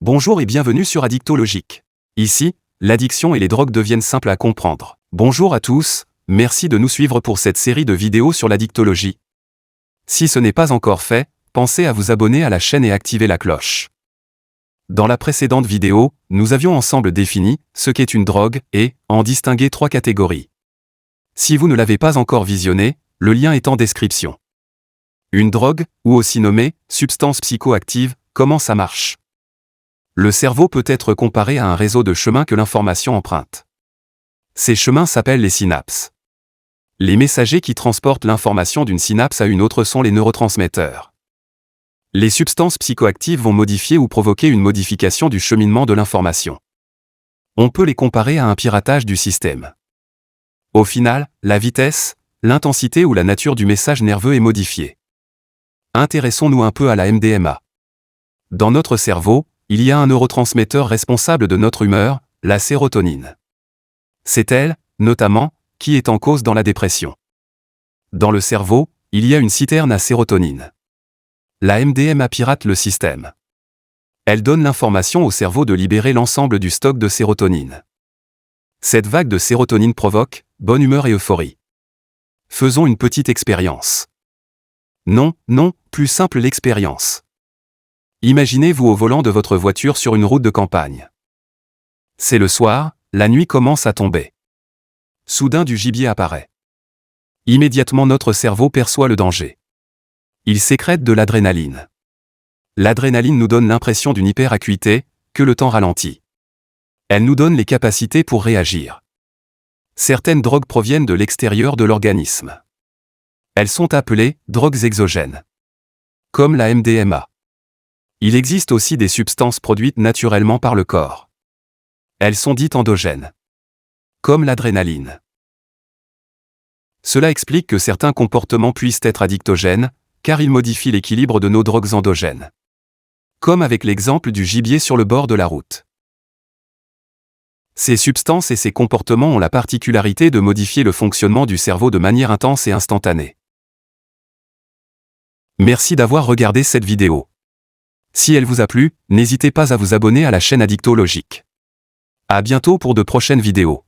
Bonjour et bienvenue sur Addictologique. Ici, l'addiction et les drogues deviennent simples à comprendre. Bonjour à tous, merci de nous suivre pour cette série de vidéos sur l'addictologie. Si ce n'est pas encore fait, pensez à vous abonner à la chaîne et activer la cloche. Dans la précédente vidéo, nous avions ensemble défini ce qu'est une drogue et en distingué 3 catégories. Si vous ne l'avez pas encore visionné, le lien est en description. Une drogue, ou aussi nommée substance psychoactive, comment ça marche? Le cerveau peut être comparé à un réseau de chemins que l'information emprunte. Ces chemins s'appellent les synapses. Les messagers qui transportent l'information d'une synapse à une autre sont les neurotransmetteurs. Les substances psychoactives vont modifier ou provoquer une modification du cheminement de l'information. On peut les comparer à un piratage du système. Au final, la vitesse, l'intensité ou la nature du message nerveux est modifiée. Intéressons-nous un peu à la MDMA. Dans notre cerveau, il y a un neurotransmetteur responsable de notre humeur, la sérotonine. C'est elle, notamment, qui est en cause dans la dépression. Dans le cerveau, il y a une citerne à sérotonine. La MDMA pirate le système. Elle donne l'information au cerveau de libérer l'ensemble du stock de sérotonine. Cette vague de sérotonine provoque bonne humeur et euphorie. Faisons une petite expérience. Non, plus simple l'expérience. Imaginez-vous au volant de votre voiture sur une route de campagne. C'est le soir, la nuit commence à tomber. Soudain du gibier apparaît. Immédiatement notre cerveau perçoit le danger. Il sécrète de l'adrénaline. L'adrénaline nous donne l'impression d'une hyperacuité, que le temps ralentit. Elle nous donne les capacités pour réagir. Certaines drogues proviennent de l'extérieur de l'organisme. Elles sont appelées drogues exogènes. Comme la MDMA. Il existe aussi des substances produites naturellement par le corps. Elles sont dites endogènes. Comme l'adrénaline. Cela explique que certains comportements puissent être addictogènes, car ils modifient l'équilibre de nos drogues endogènes. Comme avec l'exemple du gibier sur le bord de la route. Ces substances et ces comportements ont la particularité de modifier le fonctionnement du cerveau de manière intense et instantanée. Merci d'avoir regardé cette vidéo. Si elle vous a plu, n'hésitez pas à vous abonner à la chaîne Addictologique. À bientôt pour de prochaines vidéos.